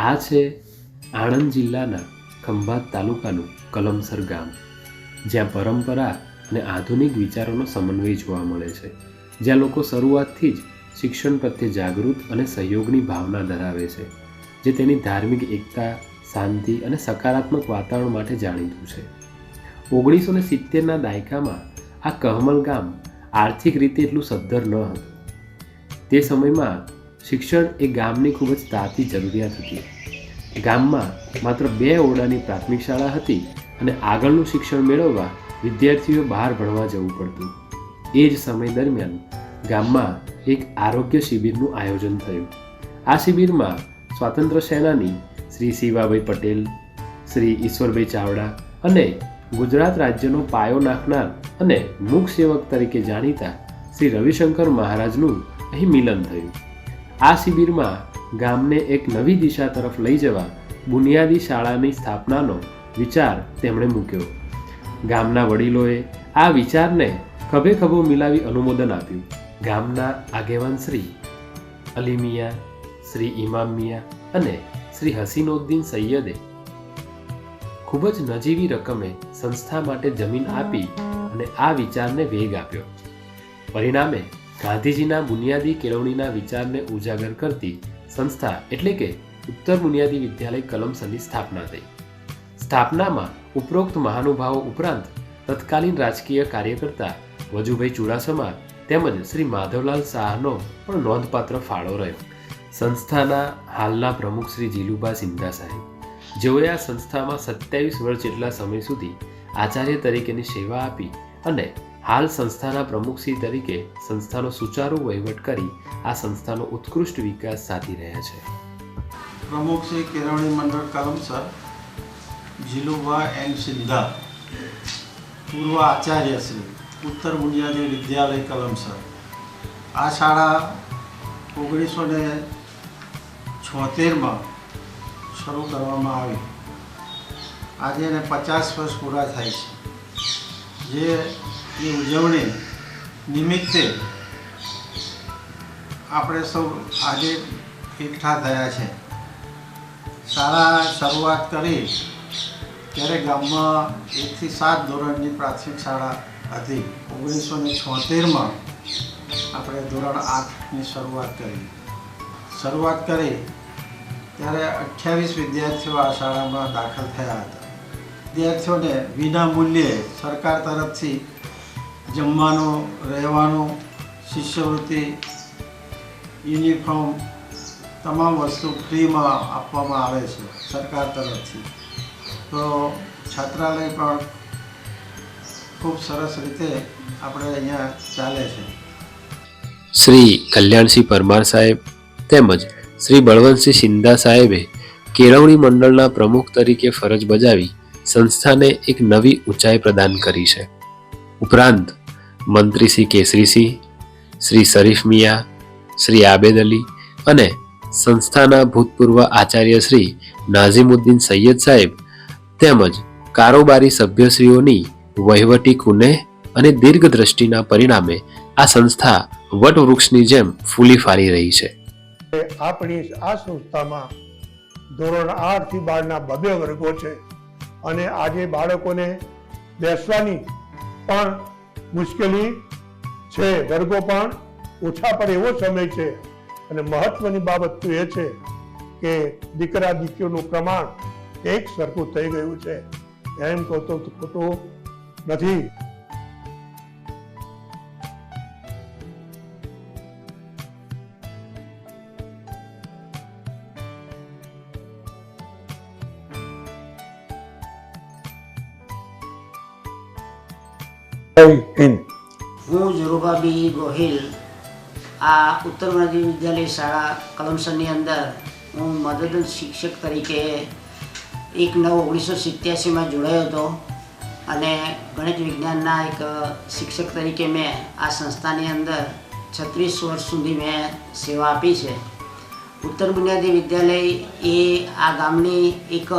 આ છે આણંદ જિલ્લાના ખંભાત તાલુકાનું કલમસર ગામ, જ્યાં પરંપરા અને આધુનિક વિચારોનો સમન્વય જોવા મળે છે, જ્યાં લોકો શરૂઆતથી જ શિક્ષણ પ્રત્યે જાગૃત અને સહયોગની ભાવના ધરાવે છે, જે તેની ધાર્મિક એકતા, શાંતિ અને સકારાત્મક વાતાવરણ માટે જાણીતું છે. 1970ના દાયકામાં આ કહમલ ગામ આર્થિક રીતે એટલું સદ્ધર ન હતું. તે સમયમાં શિક્ષણ એ ગામની ખૂબ જ તાતી જરૂરિયાત હતી. ગામમાં માત્ર 2 ઓરડાની પ્રાથમિક શાળા હતી અને આગળનું શિક્ષણ મેળવવા વિદ્યાર્થીઓ બહાર ભણવા જવું પડતું. એ જ સમય દરમિયાન ગામમાં એક આરોગ્ય શિબિરનું આયોજન થયું. આ શિબિરમાં સ્વાતંત્ર્ય સેનાની શ્રી શિવાભાઈ પટેલ, શ્રી ઈશ્વરભાઈ ચાવડા અને ગુજરાત રાજ્યનો પાયો નાખનાર અને મૂક સેવક તરીકે જાણીતા શ્રી રવિશંકર મહારાજનું અહીં મિલન થયું. આ શિબિરમાં ગામને એક નવી દિશા તરફ લઈ જવા બુનિયાદી શાળાની સ્થાપનાનો વિચાર તેમણે મૂક્યો. ગામના વડીલોએ આ વિચારને ખભે ખભો મિલાવી અનુમોદન આપ્યું. ગામના આગેવાન શ્રી અલી મિયા, શ્રી ઇમામ મિયા અને શ્રી હસીનોદ્દીન સૈયદે ખૂબ જ નજીવી રકમે સંસ્થા માટે જમીન આપી અને આ વિચારને વેગ આપ્યો. પરિણામે ગાંધીજીના બુનિયાદી કેળવણીના વિચારને ઉજાગર કરતી સંસ્થા એટલે કે ઉત્તર બુનિયાદી વિદ્યાલય કલમસરની સ્થાપના થઈ. સ્થાપનામાં ઉપરોક્ત મહાનુભાવો ઉપરાંત તત્કાલીન રાજકીય કાર્યકર્તા વજુભાઈ ચુડાસમા તેમજ શ્રી માધવલાલ શાહનો પણ નોંધપાત્ર ફાળો રહ્યો. સંસ્થાના હાલના પ્રમુખ શ્રી જીલુભા સિંધા સાહેબ, જેઓએ આ સંસ્થામાં 27 વર્ષ જેટલા સમય સુધી આચાર્ય તરીકેની સેવા આપી અને હાલ સંસ્થાના પ્રમુખશ્રી તરીકે સંસ્થાનો સુચારુ વહીવટ કરી આ સંસ્થાનો ઉત્કૃષ્ટ વિકાસ સાધી રહ્યા છે. પ્રમુખ શ્રી કેળવણી મંડળ કલમસર જીલુભા એન સિંધા, પૂર્વ આચાર્ય શ્રી ઉત્તર બુનિયાદી વિદ્યાલય કલમસર. આ શાળા 1976માં શરૂ કરવામાં આવી. આજે એને 50 વર્ષ પૂરા થાય છે, જે ઉજવણી નિમિત્તે આપણે સૌ આજે એકઠા થયા છે. શાળા શરૂઆત કરી ત્યારે ગામમાં 1 થી 7 ધોરણની પ્રાથમિક શાળા હતી. 1976માં આપણે ધોરણ 8ની શરૂઆત કરી ત્યારે 28 વિદ્યાર્થીઓ આ શાળામાં દાખલ થયા હતા. વિદ્યાર્થીઓને વિના મૂલ્યે સરકાર તરફથી જમવાનું, રહેવાનું, શિષ્યવૃત્તિ, યુનિફોર્મ તમામ વસ્તુ ફ્રીમાં આપવામાં આવે છે સરકાર તરફથી. તો છાત્રાલય પણ ખૂબ સરસ રીતે આપણે અહીંયા ચાલે છે. શ્રી કલ્યાણસિંહ પરમાર સાહેબ તેમજ શ્રી બળવંતસિંહ સિંધા સાહેબે કેળવણી મંડળના પ્રમુખ તરીકે ફરજ બજાવી સંસ્થાને એક નવી ઊંચાઈ પ્રદાન કરી છે. ઉપરાંત મંત્રી શ્રી કેસરીસિંહ, શ્રી શરીફ મિયા, શ્રી આબેદ અલી અને સંસ્થાના ભૂતપૂર્વ આચાર્ય શ્રી નાઝીમુદ્દીન સૈયદ સાહેબ તેમજ કારોબારી સભ્યશ્રીઓની વહીવટી કુનેહ અને દીર્ઘદ્રષ્ટિના પરિણામે આ સંસ્થા વટવૃક્ષની જેમ ફૂલી ફાલી રહી છે. આપણી આ સંસ્થામાં ધોરણ 8 થી 12ના 2 વર્ગો છે અને આજે બાળકોને બેસવાની પણ મુશ્કેલી છે. વર્ગો પણ ઓછા પડે એવો સમય છે અને મહત્વની બાબત તો એ છે કે દીકરા દીકરીઓનું પ્રમાણ એક સરખું થઈ ગયું છે. એમ કહો તો ખોટું નથી. હું ઝરુભા બી ગોહિલ આ ઉત્તર બુનિયાદી વિદ્યાલય શાળા કલમસરની અંદર હું મદદ શિક્ષક તરીકે 1/9/1987માં જોડાયો હતો અને ગણિત વિજ્ઞાનના એક શિક્ષક તરીકે મેં આ સંસ્થાની અંદર 36 વર્ષ સુધી મેં સેવા આપી છે. ઉત્તર બુનિયાદી વિદ્યાલય એ આ ગામની એક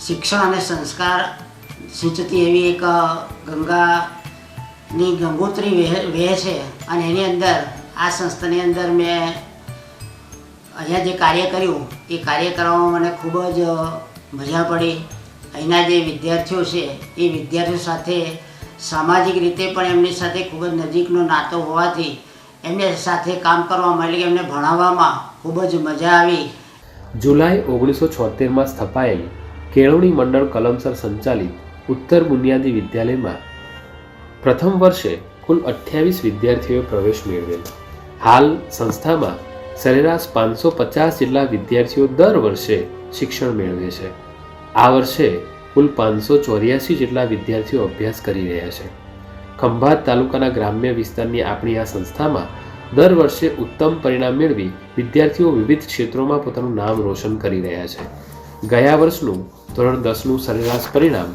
શિક્ષણ અને સંસ્કાર સિંચતી એવી એક ગંગાની ગંગોત્રી વહે છે અને એની અંદર આ સંસ્થાની અંદર મેં અહીંયા જે કાર્ય કર્યું એ કાર્ય કરવામાં મને ખૂબ જ મજા પડી. અહીંના જે વિદ્યાર્થીઓ છે એ વિદ્યાર્થીઓ સાથે સામાજિક રીતે પણ એમની સાથે ખૂબ જ નજીકનો નાતો હોવાથી એમની સાથે કામ કરવામાં એટલે કે એમને ભણાવવામાં ખૂબ જ મજા આવી. જુલાઈ 1976માં સ્થપાયેલ કેળવણી મંડળ કલમસર સંચાલિત ઉત્તર બુનિયાદી વિદ્યાલયમાં પ્રથમ વર્ષે કુલ 28 વિદ્યાર્થીઓએ પ્રવેશ મેળવેલ. હાલ સંસ્થામાં સરેરાશ 550 જેટલા વિદ્યાર્થીઓ દર વર્ષે શિક્ષણ મેળવે છે. આ વર્ષે કુલ 584 જેટલા વિદ્યાર્થીઓ અભ્યાસ કરી રહ્યા છે. ખંભાત તાલુકાના ગ્રામ્ય વિસ્તારની આપણી આ સંસ્થામાં દર વર્ષે ઉત્તમ પરિણામ મેળવી વિદ્યાર્થીઓ વિવિધ ક્ષેત્રોમાં પોતાનું નામ રોશન કરી રહ્યા છે. ગયા વર્ષનું ધોરણ 10નું સરેરાશ પરિણામ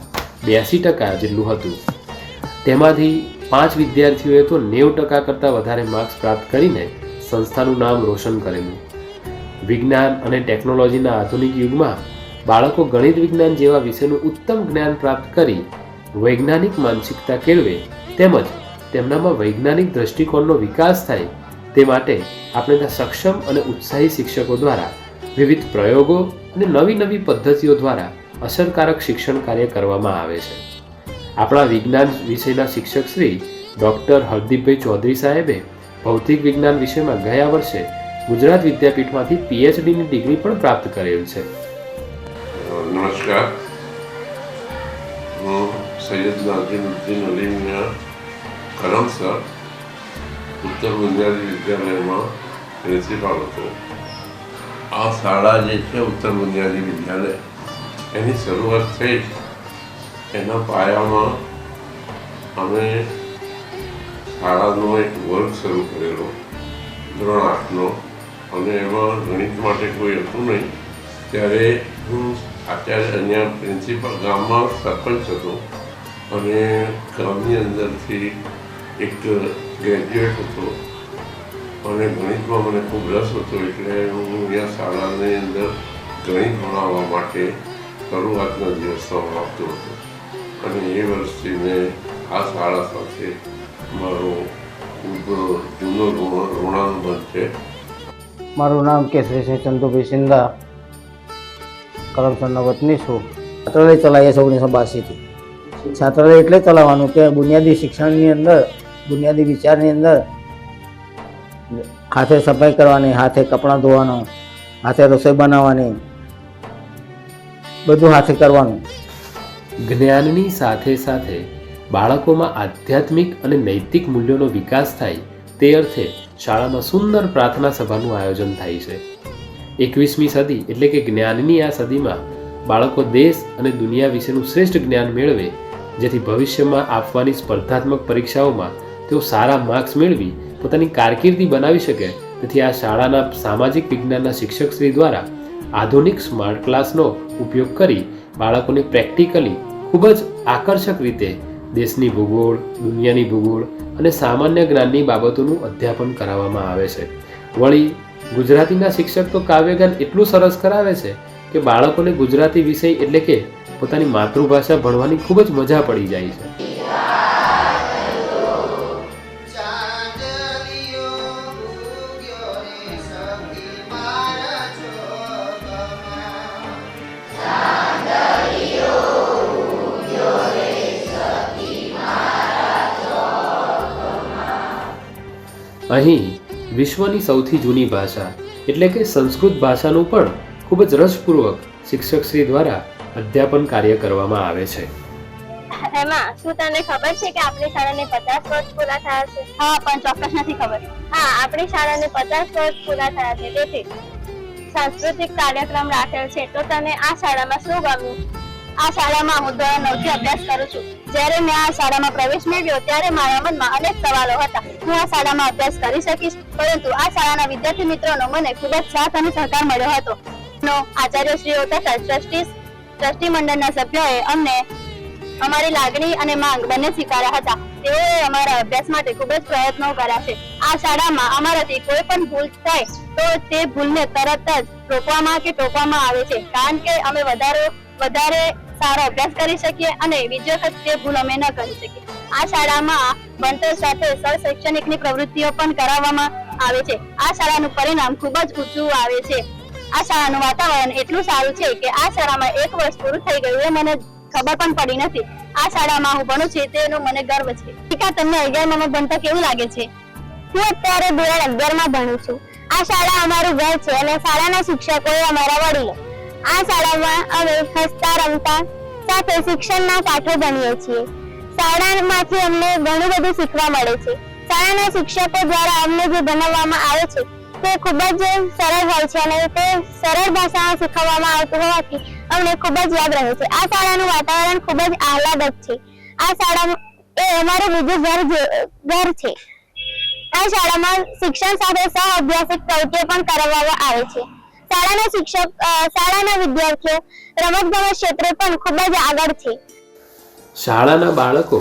82% જેટલું હતું. તેમાંથી 5 વિદ્યાર્થીઓએ તો 90% કરતાં વધારે માર્ક્સ પ્રાપ્ત કરીને સંસ્થાનું નામ રોશન કરેલું. વિજ્ઞાન અને ટેકનોલોજીના આધુનિક યુગમાં બાળકો ગણિત વિજ્ઞાન જેવા વિષયનું ઉત્તમ જ્ઞાન પ્રાપ્ત કરી વૈજ્ઞાનિક માનસિકતા કેળવે તેમજ તેમનામાં વૈજ્ઞાનિક દ્રષ્ટિકોણનો વિકાસ થાય તે માટે આપણે ત્યાં સક્ષમ અને ઉત્સાહી શિક્ષકો દ્વારા વિવિધ પ્રયોગો અને નવી પદ્ધતિઓ દ્વારા અસરકારક શિક્ષણ કાર્ય કરવામાં આવે છે. આપણા વિજ્ઞાન વિષયના શિક્ષક શ્રી ડૉક્ટર હરદીપભાઈ ચૌધરી સાહેબે ભૌતિક વિજ્ઞાન વિષયમાં ગયા વર્ષે ગુજરાત વિદ્યાપીઠમાંથી PhDની ડિગ્રી પણ પ્રાપ્ત કરેલ છે. નમસ્કાર, હું સૈયદ નાઝીમુદ્દીન અલી મિયાં કલમસર ઉત્તર બુનિયાદી વિદ્યાલયમાં પ્રિન્સિપાલ હતો. આ શાળા જે છે ઉત્તર બુનિયાદી વિદ્યાલય એની શરૂઆત થઈ એના પાયામાં અમે શાળાનો એક વર્ગ શરૂ કરેલો ધોરણ 8નો, અને એમાં ગણિત માટે કોઈ હતું નહીં. ત્યારે હું અત્યારે અહીંયા પ્રિન્સિપલ ગામમાં સરપંચ હતો અને ગામની અંદરથી એક ગ્રેજ્યુએટ હતો અને ગણિતમાં મને ખૂબ રસ હતો. એટલે હું અહીંયા શાળાની અંદર ગણિત ભણાવવા માટે શરૂઆતના દિવસમાં આવતો હતો અને એ વર્ષથી મેં આ શાળા સાથે મારો ખૂબ જૂનો ઋણાનુબંધ છે. મારું નામ કેસરી છે ચંદુભાઈ સિંધા, કલમસરના વતની છું. છાત્રાલય ચલાવીએ છીએ 1982થી. છાત્રાલય એટલે ચલાવવાનું કે બુનિયાદી શિક્ષણની અંદર, બુનિયાદી વિચારની અંદર હાથે સફાઈ કરવાની, હાથે કપડાં ધોવાના, હાથે રસોઈ બનાવવાની, બધું હાથે કરવાનું. જ્ઞાનની સાથે સાથે બાળકોમાં આધ્યાત્મિક અને નૈતિક મૂલ્યોનો વિકાસ થાય તે અર્થે શાળામાં સુંદર પ્રાર્થના સભાનું આયોજન થાય છે. 21મી સદી એટલે કે જ્ઞાનની આ સદીમાં બાળકો દેશ અને દુનિયા વિશેનું શ્રેષ્ઠ જ્ઞાન મેળવે, જેથી ભવિષ્યમાં આપવાની સ્પર્ધાત્મક પરીક્ષાઓમાં તેઓ સારા માર્ક્સ મેળવી પોતાની કારકિર્દી બનાવી શકે. તેથી આ શાળાના સામાજિક વિજ્ઞાનના શિક્ષકશ્રી દ્વારા આધુનિક સ્માર્ટ ક્લાસનો ઉપયોગ કરી બાળકોને પ્રેક્ટિકલી ખૂબ જ આકર્ષક રીતે દેશની ભૂગોળ, દુનિયાની ભૂગોળ અને સામાન્ય જ્ઞાનની બાબતોનું અધ્યાપન કરાવવામાં આવે છે. વળી ગુજરાતીના શિક્ષક તો કાવ્યગાન એટલું સરસ કરાવે છે કે બાળકોને ગુજરાતી વિષય એટલે કે પોતાની માતૃભાષા ભણવાની ખૂબ જ મજા પડી જાય છે. અહીં વિશ્વની સૌથી જૂની ભાષા એટલે કે સંસ્કૃત ભાષાનું પણ ખૂબ જ રસપૂર્વક શિક્ષકશ્રી દ્વારા અધ્યાપન કાર્ય કરવામાં આવે છે. એમાં શું તને ખબર છે કે આપણી શાળાને 50 વર્ષ પૂરા થયા છે? હા, પણ ચોક્કસ નથી ખબર. હા, આપણી શાળાને 50 વર્ષ પૂરા થયા છે, તેથી સાંસ્કૃતિક કાર્યક્રમ રાખેલ છે. તો તને આ શાળામાં શું ગમ્યું? આ શાળામાં હું ધોરણ 9થી અભ્યાસ કરું છું. જ્યારે મેં આ શાળામાં પ્રવેશ મેળવ્યો ત્યારે મારા મનમાં અનેક સવાલો હતા. હું આ શાળામાં અભ્યાસ કરી શકીશ? પરંતુ આ શાળાના વિદ્યાર્થી મિત્રોનો મને ખૂબ જ સાથ અને સહકાર મળ્યો હતો. આચાર્યશ્રીઓ તથા ટ્રસ્ટી મંડળના સભ્યોએ અમને અમારી લાગણી અને માંગ બંને સ્વીકાર્યા હતા. તેઓએ અમારા અભ્યાસ માટે ખૂબ જ પ્રયત્નો કર્યા છે. આ શાળામાં અમારાથી કોઈ પણ ભૂલ થાય તો તે ભૂલને તરત જ રોકવામાં કે ટોકવામાં આવે છે, કારણ કે અમે વધારે સારો અભ્યાસ કરી શકીએ અને બીજી વખત તે ભૂલ અમે ન કરી શકીએ. આ શાળામાં ભણતર સાથે શૈક્ષણિકની પ્રવૃત્તિઓ પણ કરાવવામાં આવે છે. આ શાળાનું પરિણામ ખૂબ જ ઊંચું આવે છે. આ શાળાનું વાતાવરણ એટલું સારું છે કે આ શાળામાં 1 વર્ષ પૂરું થઈ ગયું એ મને ખબર પણ પડી નથી. આ શાળામાં હું ભણું છું તેનો મને ગર્વ છે. ટીકા, તમને 11માં ભણતા કેવું લાગે છે? હું અત્યારે ધોરણ 11માં ભણું છું. આ શાળા અમારું ઘર છે અને શાળાના શિક્ષકો એ અમારા વડીલો. આ શાળામાં અમે હસતા રમતા સાથે શિક્ષણના પાઠો ભણીએ છીએ. શાળામાંથી અમને ઘણું બધું શીખવા મળે છે. શાળાના શિક્ષકો દ્વારા અમને જે ભણાવવામાં આવે છે તે ખૂબ જ સરળ હોય છે અને તે સરળ ભાષામાં શીખવવામાં આવતું હોવાથી અમને ખૂબ જ યાદ રહે છે. આ શાળાનું વાતાવરણ ખૂબ જ આહલાદક છે. આ શાળા એ અમારું બીજું ઘર છે. આ શાળામાં શિક્ષણ સાથે સહ-અભ્યાસિક પ્રવૃત્તિઓ પણ કરાવવામાં આવે છે. શાળાના વિદ્યાર્થીઓ રમતગમત ક્ષેત્રે પણ ખૂબ જ આગળ છે. શાળાના બાળકો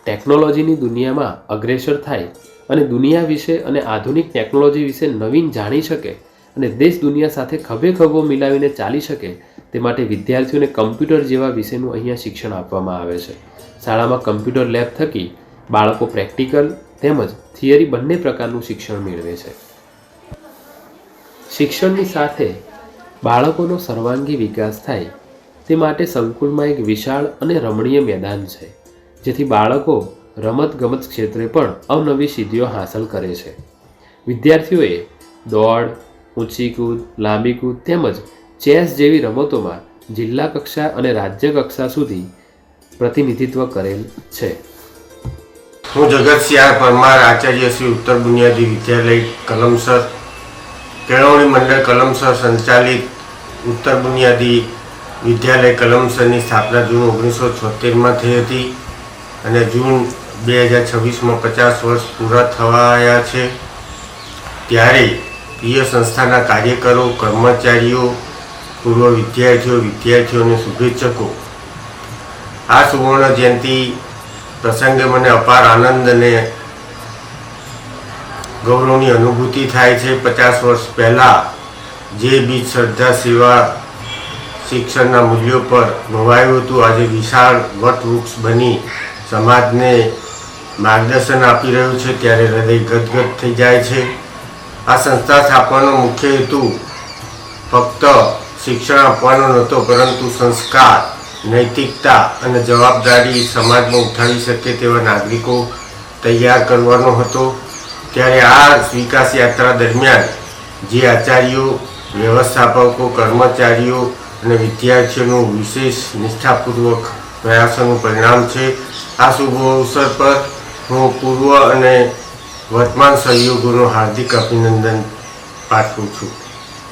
ટેકનોલોજીની દુનિયામાં અગ્રેસર થાય અને દુનિયા વિશે અને આધુનિક ટેકનોલોજી વિશે નવીન જાણી શકે અને દેશ દુનિયા સાથે ખભે ખભો મિલાવીને ચાલી શકે તે માટે વિદ્યાર્થીઓને કમ્પ્યુટર જેવા વિષયનું અહીંયા શિક્ષણ આપવામાં આવે છે. શાળામાં કમ્પ્યુટર લેબ થકી બાળકો પ્રેક્ટિકલ તેમજ થિયરી બંને પ્રકારનું શિક્ષણ મેળવે છે. શિક્ષણની સાથે બાળકોનો સર્વાંગી વિકાસ થાય તે માટે સંકુલમાં એક વિશાળ અને રમણીય મેદાન છે, જેથી બાળકો રમતગમત ક્ષેત્રે પણ અવનવી સિદ્ધિઓ હાંસલ કરે છે. વિદ્યાર્થીઓએ દોડ, ઊંચી કૂદ, લાંબી કૂદ તેમજ ચેસ જેવી રમતોમાં જિલ્લા કક્ષા અને રાજ્ય કક્ષા સુધી પ્રતિનિધિત્વ કરેલ છે. હું જગતસિંહ પરમાર, આચાર્ય શ્રી ઉત્તર બુનિયાદી વિદ્યાલય કલમસર, કેળવણી મંડળ કલમસર સંચાલિત ઉત્તર બુનિયાદી વિદ્યાલય કલમસરની સ્થાપના જૂન 1976માં થઈ હતી અને જૂન 2026માં 50 વર્ષ પૂરા થવાયા છે. ત્યારે પ્રિય સંસ્થાના કાર્યકરો, કર્મચારીઓ, પૂર્વ વિદ્યાર્થીઓ અને શુભેચ્છકો, આ સુવર્ણ જયંતિ પ્રસંગે મને અપાર આનંદ અને ગૌરવની અનુભૂતિ થાય છે. 50 વર્ષ પહેલાં જે બીજ શ્રદ્ધા, સેવા, શિક્ષણના મૂલ્યો પર નોવાયું હતું, આજે વિશાળ વટવૃક્ષ બની સમાજને માર્ગદર્શન આપી રહ્યું છે ત્યારે હૃદય ગદગદ થઈ જાય છે. આ સંસ્થા સ્થાપવાનો મુખ્ય હેતુ ફક્ત શિક્ષણ આપવાનો નહોતો, પરંતુ સંસ્કાર, નૈતિકતા અને જવાબદારી સમાજમાં ઉઠાવી શકે તેવા નાગરિકો તૈયાર કરવાનો હતો. ત્યારે આ વિકાસ યાત્રા દરમિયાન જે આચાર્યો, વ્યવસ્થાપકો, કર્મચારીઓ અને વિદ્યાર્થીઓનું વિશેષ નિષ્ઠાપૂર્વક પ્રયાસોનું પરિણામ છે. આ શુભ અવસર પર હું પૂર્વ અને વર્તમાન સહયોગોનો હાર્દિક અભિનંદન પાઠવું છું.